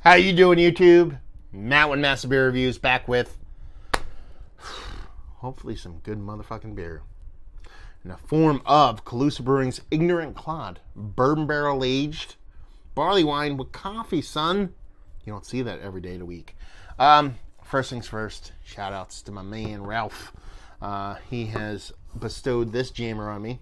How you doing, YouTube? Matt with Massive Beer Reviews back with hopefully some good motherfucking beer in the form of Calusa Brewing's Ignorant Clod, bourbon barrel aged barley wine with coffee, son. You don't see that every day of the week. First things first, shout outs to my man Ralph. He has bestowed this jammer on me,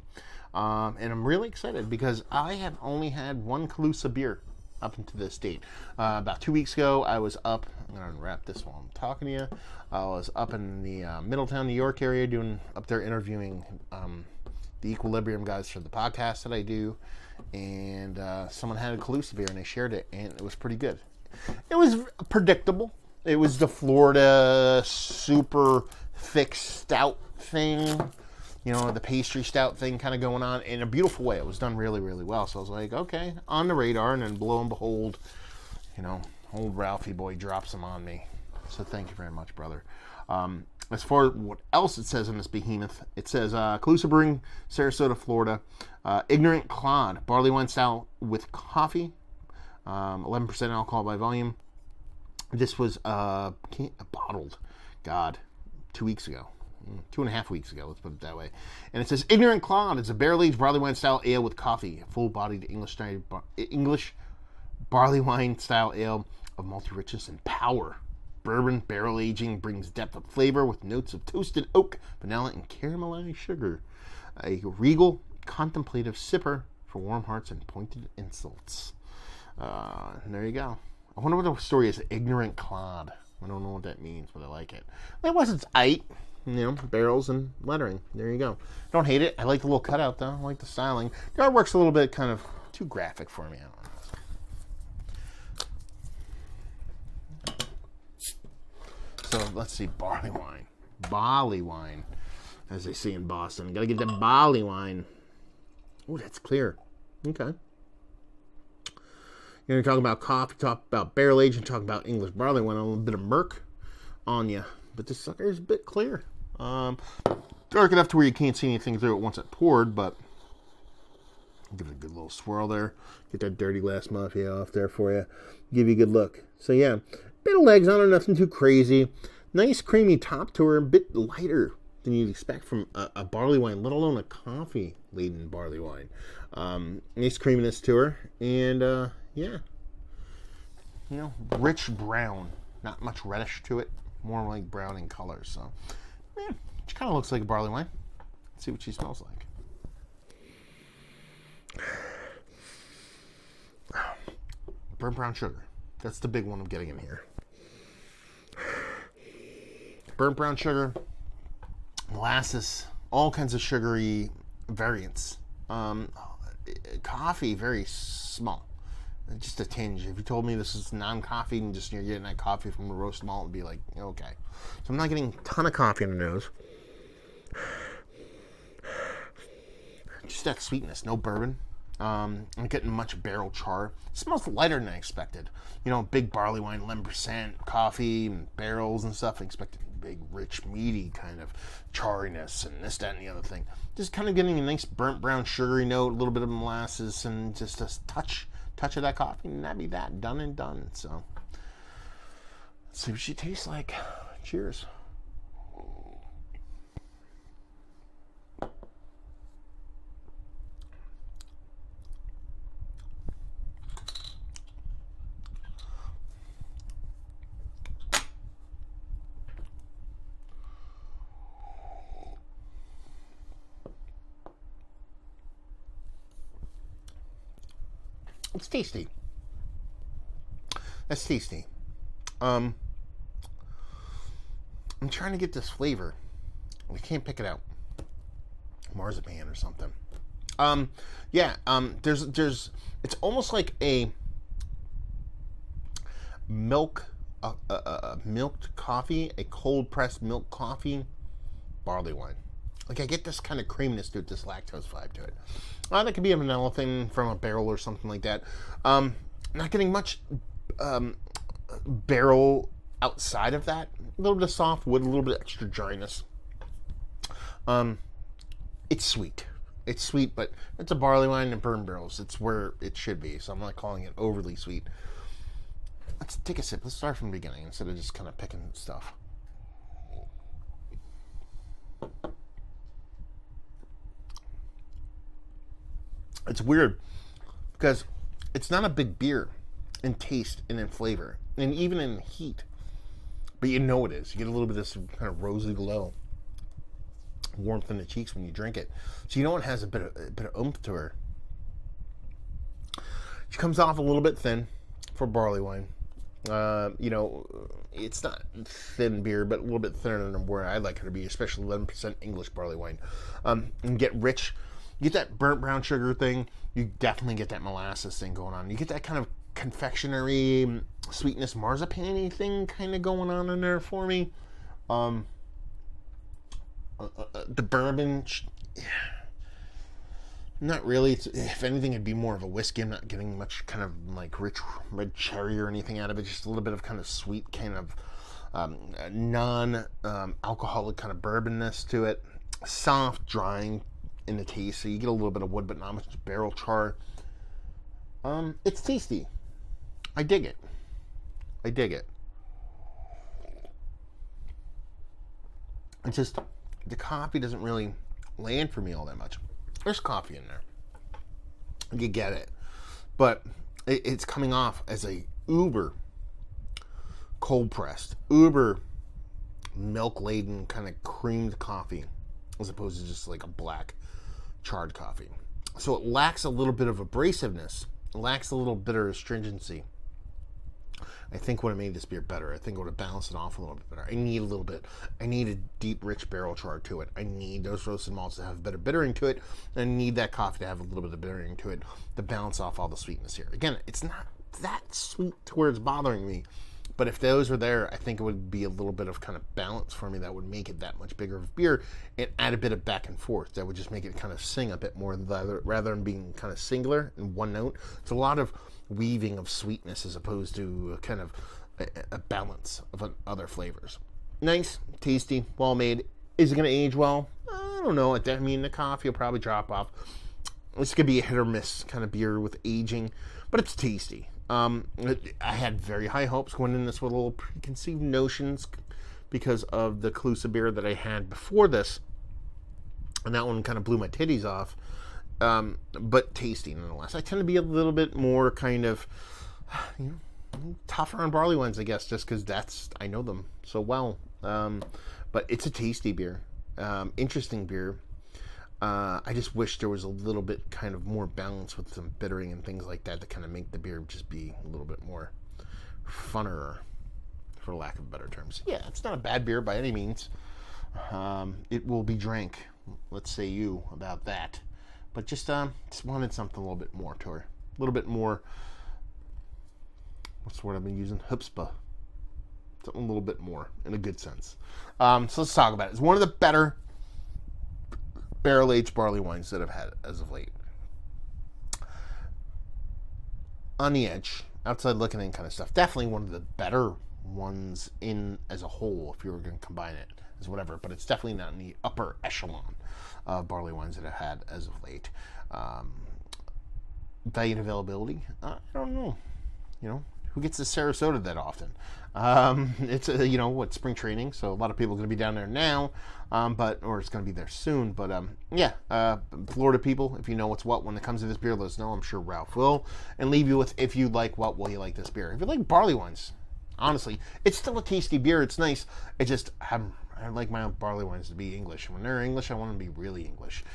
and I'm really excited because I have only had one Calusa beer up into this date. About 2 weeks ago, I was up. I'm going to unwrap this while I'm talking to you. I was up in the Middletown, New York area, up there interviewing the Equilibrium guys for the podcast that I do, and someone had a Calusa beer and they shared it, and it was pretty good. It was predictable. It was the Florida super thick stout thing. You know, the pastry stout thing kind of going on in a beautiful way. It was done really, really well. So I was like, okay, on the radar. And then lo and behold, you know, old Ralphie boy drops them on me. So thank you very much, brother. As far as what else it says in this behemoth, it says Calusa Brewing, Sarasota, Florida. Ignorant Clod, barley wine style with coffee. 11% alcohol by volume. This was bottled, 2 weeks ago. 2.5 weeks ago, let's put it that way. And it says, Ignorant Clod is a barrel-aged barley wine style ale with coffee. A full-bodied English barley wine style ale of multi-richness and power. Bourbon barrel aging brings depth of flavor with notes of toasted oak, vanilla, and caramelized sugar. A regal, contemplative sipper for warm hearts and pointed insults. And there you go. I wonder what the story is. Ignorant Clod. I don't know what that means, but I like it. Otherwise, it's aight. You know, barrels and lettering. There you go. Don't hate it. I like the little cutout, though. I like the styling. The artwork's a little bit kind of too graphic for me. I don't know. So, let's see. Barley wine. Barley wine, as they say in Boston. Gotta get that barley wine. Oh, that's clear. Okay. You're talking about coffee, talk about barrel aging, talk about English barley wine, a little bit of murk on you. But this sucker is a bit clear. Dark enough to where you can't see anything through it once it poured, but give it a good little swirl there. Get that dirty glass mafia off there for you. Give you a good look. So yeah, bit of legs on it, nothing too crazy. Nice creamy top to her, a bit lighter than you'd expect from a barley wine, let alone a coffee-laden barley wine. Nice creaminess to her, and yeah, you know, rich brown, not much reddish to it. More like brown in color, so yeah, she kind of looks like a barley wine. Let's see what she smells like. Burnt brown sugar. That's the big one I'm getting in here. Burnt brown sugar, molasses, all kinds of sugary variants. Coffee, very small. Just a tinge. If you told me this is non-coffee and just you're getting that coffee from a roast malt, it'd be like, okay. So I'm not getting a ton of coffee in the nose. Just that sweetness, no bourbon. I'm getting much barrel char. It smells lighter than I expected. You know, big barley wine, 11% coffee and barrels and stuff. I expected big, rich, meaty kind of charriness and this, that, and the other thing. Just kind of getting a nice burnt brown sugary note, a little bit of molasses, and just a touch of that coffee, and that'd be that. Done and done. So, let's see what she tastes like. Cheers. It's tasty. That's tasty. I'm trying to get this flavor. We can't pick it out. Marzipan or something. There's it's almost like a milked coffee, a cold pressed milk coffee barley wine. Like I get this kind of creaminess to it, this lactose vibe to it. That could be a vanilla thing from a barrel or something like that. Not getting much barrel outside of that. A little bit of soft wood, a little bit of extra dryness. It's sweet. It's sweet, but it's a barley wine and bourbon barrels. It's where it should be, so I'm not calling it overly sweet. Let's take a sip. Let's start from the beginning instead of just kind of picking stuff. It's weird because it's not a big beer in taste and in flavor and even in heat, but you know it is. You get a little bit of this kind of rosy glow, warmth in the cheeks when you drink it, so you know it has a bit of oomph to her. She comes off a little bit thin for barley wine. It's not thin beer, but a little bit thinner than where I like her to be, especially 11% English barley wine. And get rich. You get that burnt brown sugar thing. You definitely get that molasses thing going on. You get that kind of confectionery sweetness, marzipan-y thing kind of going on in there for me. The bourbon, not really. If anything, it'd be more of a whiskey. I'm not getting much kind of like rich red cherry or anything out of it. Just a little bit of kind of sweet, kind of non-alcoholic kind of bourbonness to it. Soft, drying in the taste, so you get a little bit of wood, but not much barrel char. It's tasty. I dig it. It's just the coffee doesn't really land for me all that much. There's coffee in there. You get it. But it's coming off as a uber cold pressed, uber milk laden kind of creamed coffee as opposed to just like a black charred coffee. So it lacks a little bit of abrasiveness. It lacks a little bit of astringency. I think would have made this beer better. I think it would have balanced it off a little bit better. I need a little bit. I need a deep, rich barrel char to it. I need those roasted malts to have a better bittering to it. I need that coffee to have a little bit of bittering to it to balance off all the sweetness here. Again, it's not that sweet to where it's bothering me. But if those were there, I think it would be a little bit of kind of balance for me that would make it that much bigger of a beer and add a bit of back and forth. That would just make it kind of sing a bit more rather than being kind of singular in one note. It's a lot of weaving of sweetness as opposed to a kind of a balance of other flavors. Nice, tasty, well made. Is it going to age well? I don't know. I mean, the coffee will probably drop off. This could be a hit or miss kind of beer with aging, but it's tasty. I had very high hopes going in this with little preconceived notions because of the Calusa beer that I had before this, and that one kind of blew my titties off. But tasty nonetheless. I tend to be a little bit more kind of, tougher on barley wines, I guess, just because I know them so well. But it's a tasty beer, interesting beer. I just wish there was a little bit kind of more balance with some bittering and things like that to kind of make the beer just be a little bit more funner, for lack of better terms. Yeah, it's not a bad beer by any means. It will be drank. Let's say you about that. But just wanted something a little bit more to her. A little bit more, what's the word I've been using? Chutzpah. Something a little bit more, in a good sense. So let's talk about it. It's one of the better barrel-aged barley wines that I've had as of late. On the edge, outside looking in kind of stuff. Definitely one of the better ones in as a whole, if you were going to combine it as whatever. But it's definitely not in the upper echelon of barley wines that I've had as of late. Value and availability, I don't know. Who gets to Sarasota that often? It's spring training, so a lot of people are going to be down there now, or it's going to be there soon. But Florida people, if you know what's what when it comes to this beer, let us know. I'm sure Ralph will, and leave you with, if you like what, will you like this beer? If you like barley wines, honestly, it's still a tasty beer. It's nice. It just I like my barley wines to be English. When they're English, I want them to be really English.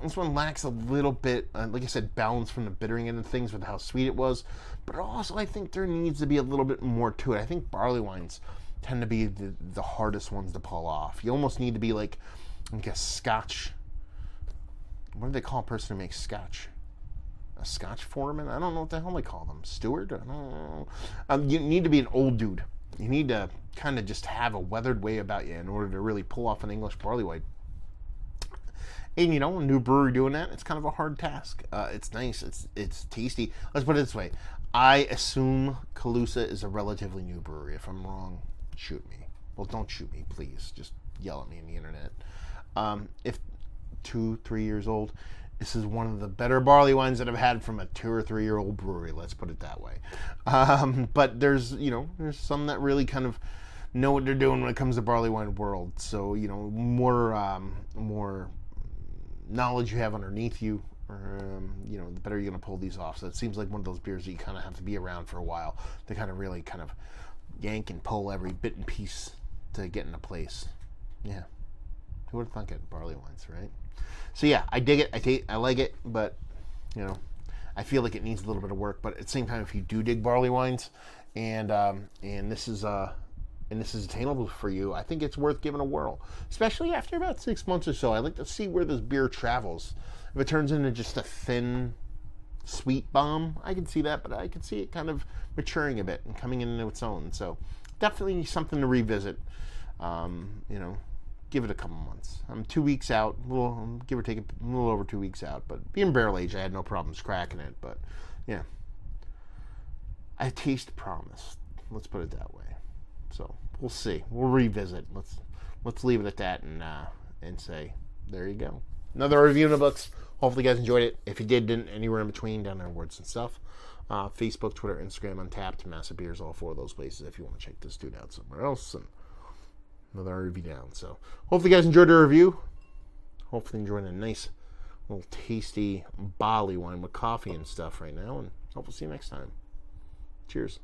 This one lacks a little bit, like I said, balance from the bittering end of things with how sweet it was. But also, I think there needs to be a little bit more to it. I think barley wines tend to be the hardest ones to pull off. You almost need to be like a Scotch. What do they call a person who makes Scotch? A Scotch foreman? I don't know what the hell they call them. Steward? I don't know. You need to be an old dude. You need to kind of just have a weathered way about you in order to really pull off an English barley wine. And a new brewery doing that, it's kind of a hard task. It's nice. It's tasty. Let's put it this way. I assume Calusa is a relatively new brewery. If I'm wrong, shoot me. Well, don't shoot me, please. Just yell at me on the internet. If 2-3 years old, This is one of the better barley wines that I've had from a 2 or 3 year old brewery. Let's put it that way. But there's some that really kind of know what they're doing when it comes to barley wine world. So more knowledge you have underneath you, the better you're going to pull these off. So it seems like one of those beers that you kind of have to be around for a while to kind of really kind of yank and pull every bit and piece to get into place. Yeah, who would have thunk it? Barley wines, right? So yeah, I dig it. I like it, but I feel like it needs a little bit of work. But at the same time, if you do dig barley wines, and this is attainable for you, I think it's worth giving a whirl, especially after about 6 months or so. I like to see where this beer travels. If it turns into just a thin, sweet bomb, I can see that, but I can see it kind of maturing a bit and coming into its own. So definitely something to revisit. Give it a couple months. I'm 2 weeks out, give or take a little over 2 weeks out. But being barrel aged, I had no problems cracking it. But yeah, I taste promise. Let's put it that way. So we'll see. We'll revisit. Let's leave it at that and say there you go. Another review in the books. Hopefully you guys enjoyed it. If you didn't, anywhere in between, down there, words and stuff. Facebook, Twitter, Instagram, Untapped, Massive Beers, all 4 of those places if you want to check this dude out somewhere else. And another review down. So hopefully you guys enjoyed the review. Hopefully enjoying a nice little tasty barley wine with coffee and stuff right now. And hope we'll see you next time. Cheers.